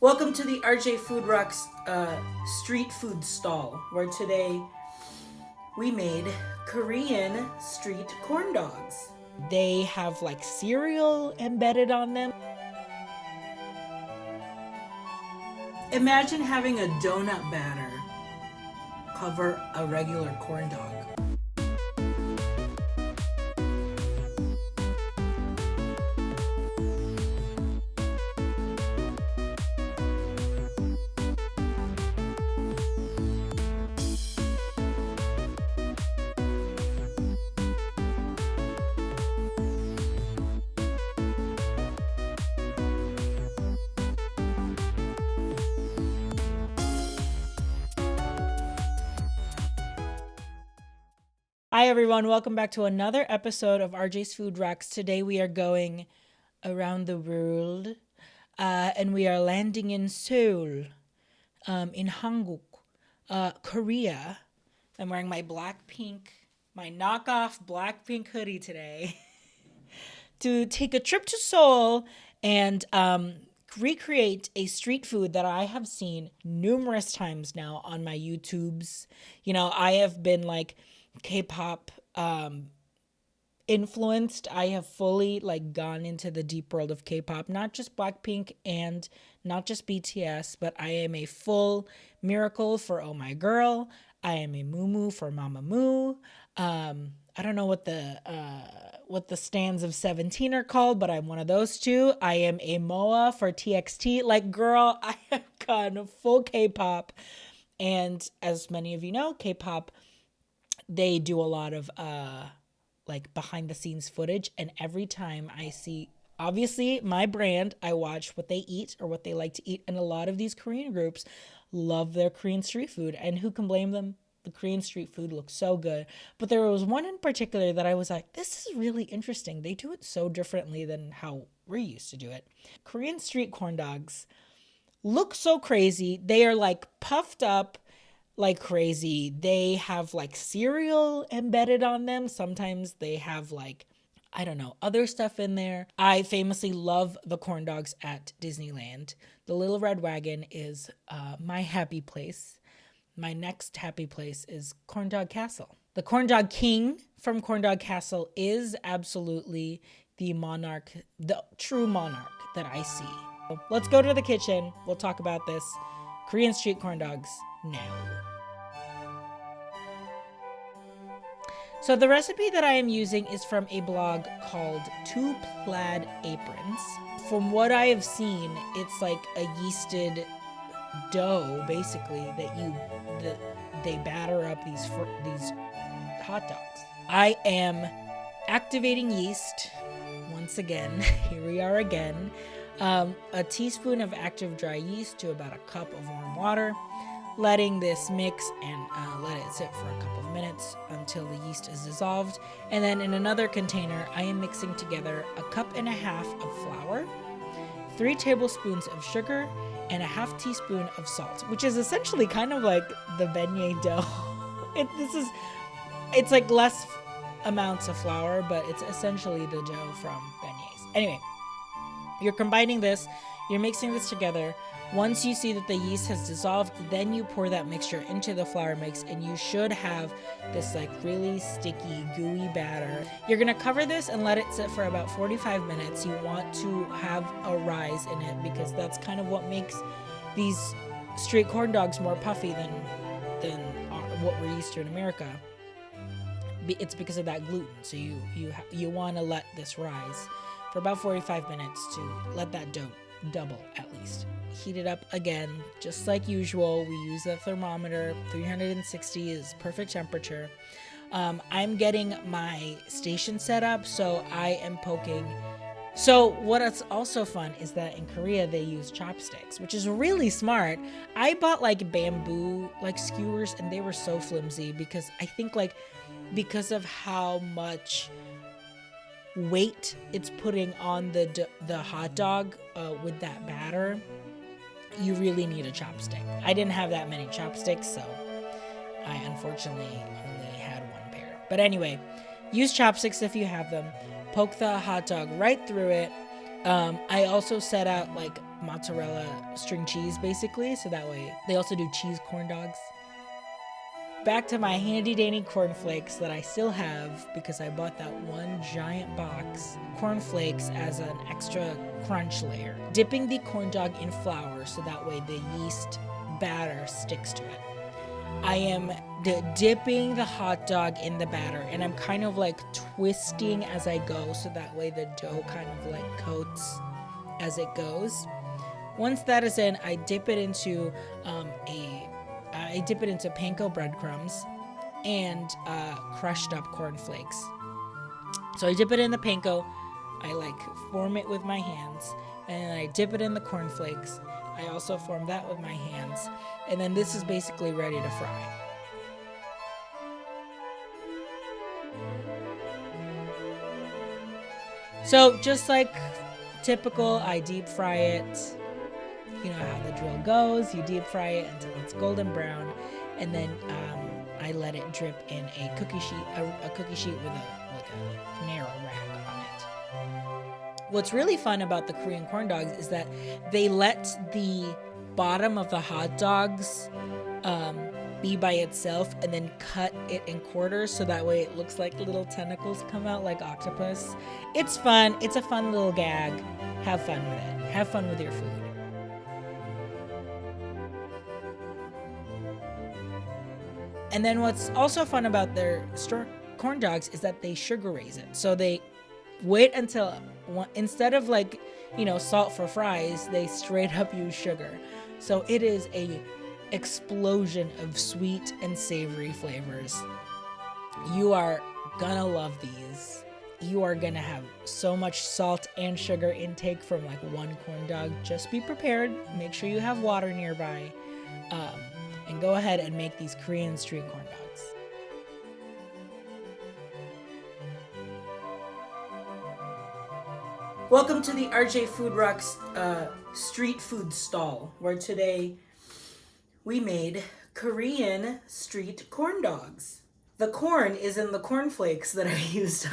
Welcome to the RJ Food Rocks street food stall, where today we made Korean street corn dogs. They have like cereal embedded on them. Imagine having a donut batter cover a regular corn dog. Hi everyone, welcome back to another episode of RJ's Food Rocks. Today we are going around the world and we are landing in Seoul, in Hanguk, Korea. I'm wearing my my knockoff Blackpink hoodie today to take a trip to Seoul and recreate a street food that I have seen numerous times now on my YouTubes. You know, I have been like K-pop influenced. I have fully like gone into the deep world of K-pop, not just Blackpink and not just BTS, but I am a full Miracle for Oh My Girl. I am a Mumu for Mamamoo. I don't know what the stands of 17 are called, but I'm one of those two. I am a MOA for TXT. Like, girl, I have gone full K-pop. And as many of you know, K-pop, they do a lot of like behind the scenes footage, and every time I see, obviously my brand, I watch what they eat or what they like to eat, and a lot of these Korean groups love their Korean street food, and who can blame them? The Korean street food looks so good. But there was one in particular that I was like, this is really interesting. They do it so differently than how we're used to do it. Korean street corn dogs look so crazy. They are like puffed up like crazy. They have like cereal embedded on them. Sometimes they have like, I don't know, other stuff in there. I famously love the corn dogs at Disneyland. The Little Red Wagon is my happy place. My next happy place is Corn Dog Castle. The Corn Dog King from Corn Dog Castle is absolutely the monarch, the true monarch that I see. So let's go to the kitchen. We'll talk about this. Korean street corn dogs now. So the recipe that I am using is from a blog called Two Plaid Aprons. From what I have seen, it's like a yeasted dough, basically, that they batter up these hot dogs. I am activating yeast once again. Here we are again. A teaspoon of active dry yeast to about a cup of warm water. Letting this mix and let it sit for a couple of minutes until the yeast is dissolved. And then in another container, I am mixing together a cup and a half of flour, 3 tablespoons of sugar, and a half teaspoon of salt, which is essentially kind of like the beignet dough. It's like less amounts of flour, but it's essentially the dough from beignets. Anyway, you're combining this, you're mixing this together. Once you see that the yeast has dissolved, then you pour that mixture into the flour mix, and you should have this like really sticky, gooey batter. You're gonna cover this and let it sit for about 45 minutes. You want to have a rise in it because that's kind of what makes these street corn dogs more puffy than what we're used to in America. It's because of that gluten. So you want to let this rise for about 45 minutes to let that dough double at least. Heat it up again, just like usual. We use a thermometer. 360 is perfect temperature. I'm getting my station set up, so I am poking. So what is also fun is that in Korea they use chopsticks, which is really smart. I bought like bamboo like skewers, and they were so flimsy because I think like because of how much weight it's putting on the hot dog with that batter, you really need a chopstick. I didn't have that many chopsticks, so I unfortunately only had one pair. But anyway, use chopsticks if you have them. Poke the hot dog right through it. I also set out like mozzarella string cheese basically, so that way they also do cheese corn dogs. Back to my handy dandy cornflakes that I still have because I bought that one giant box. Cornflakes as an extra crunch layer. Dipping the corn dog in flour so that way the yeast batter sticks to it. I am dipping the hot dog in the batter, and I'm kind of like twisting as I go so that way the dough kind of like coats as it goes. Once that is in, I dip it into panko breadcrumbs and crushed up cornflakes. So I dip it in the panko, I like form it with my hands, and then I dip it in the cornflakes. I also form that with my hands, and then this is basically ready to fry. So just like typical, I deep fry it. You know how the drill goes. You deep fry it until it's golden brown, and then I let it drip in a cookie sheet with a narrow rack on it. What's really fun about the Korean corn dogs is that they let the bottom of the hot dogs be by itself and then cut it in quarters so that way it looks like little tentacles come out like octopus. It's fun. It's a fun little gag. Have fun with it. Have fun with your food. And then what's also fun about their corn dogs is that they sugar raise it. So they wait until, instead of like, salt for fries, they straight up use sugar. So it is a explosion of sweet and savory flavors. You are gonna love these. You are gonna have so much salt and sugar intake from like one corn dog. Just be prepared. Make sure you have water nearby. And go ahead and make these Korean street corn dogs. Welcome to the RJ Food Rocks street food stall, where today we made Korean street corn dogs. The corn is in the cornflakes that I used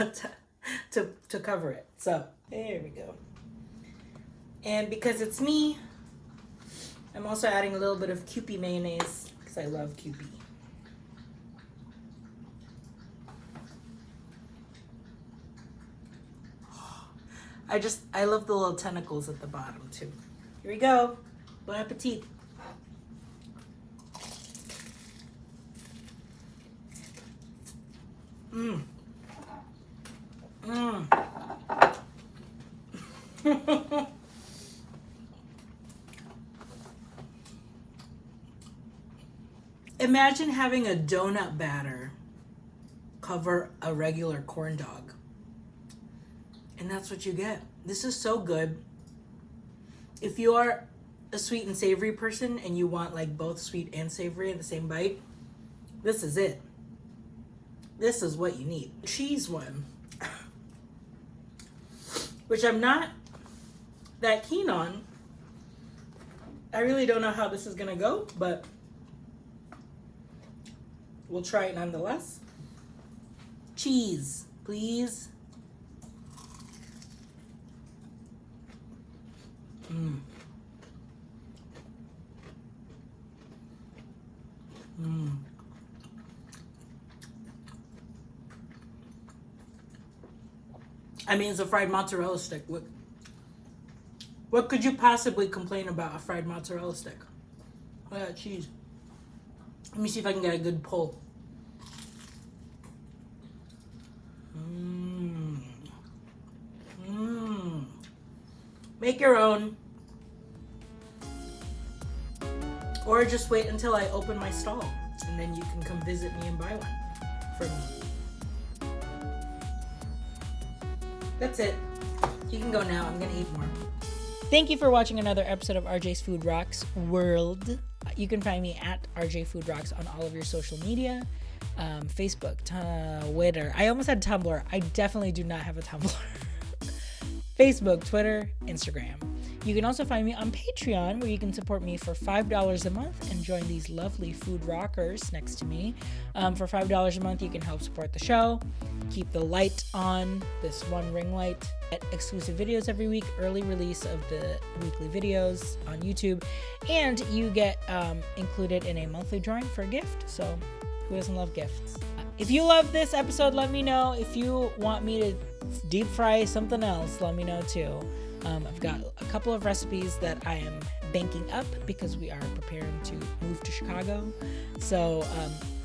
to cover it. So there we go. And because it's me, I'm also adding a little bit of Kewpie mayonnaise because I love Kewpie. I love the little tentacles at the bottom too. Here we go. Bon appetit. Mmm. Mmm. Imagine having a donut batter cover a regular corn dog. And that's what you get. This is so good. If you are a sweet and savory person and you want like both sweet and savory in the same bite, this is it. This is what you need. Cheese one, which I'm not that keen on. I really don't know how this is gonna go, but we'll try it nonetheless. Cheese, please. Mmm. Mmm. I mean, it's a fried mozzarella stick. What could you possibly complain about a fried mozzarella stick? Oh yeah, cheese. Let me see if I can get a good pull. Mmm. Mmm. Make your own. Or just wait until I open my stall, and then you can come visit me and buy one from me. That's it. You can go now. I'm gonna eat more. Thank you for watching another episode of RJ's Food Rocks World. You can find me at RJ Food Rocks on all of your social media. Facebook, Twitter. I almost had Tumblr. I definitely do not have a Tumblr. Facebook, Twitter, Instagram. You can also find me on Patreon, where you can support me for $5 a month and join these lovely food rockers next to me. For $5 a month, you can help support the show, keep the light on, this one ring light, get exclusive videos every week, early release of the weekly videos on YouTube, and you get included in a monthly drawing for a gift. So who doesn't love gifts? If you love this episode, let me know. If you want me to deep fry something else, let me know too. I've got a couple of recipes that I am banking up because we are preparing to move to Chicago. So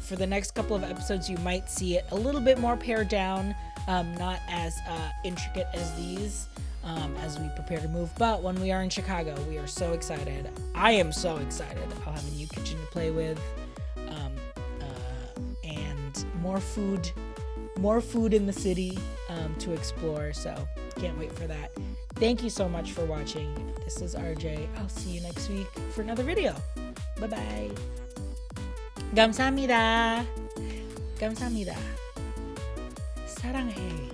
for the next couple of episodes, you might see it a little bit more pared down, not as intricate as these as we prepare to move. But when we are in Chicago, we are so excited. I am so excited. I'll have a new kitchen to play with, and more food in the city to explore. So can't wait for that. Thank you so much for watching. This is RJ. I'll see you next week for another video. Bye-bye. 감사합니다. 감사합니다. 사랑해.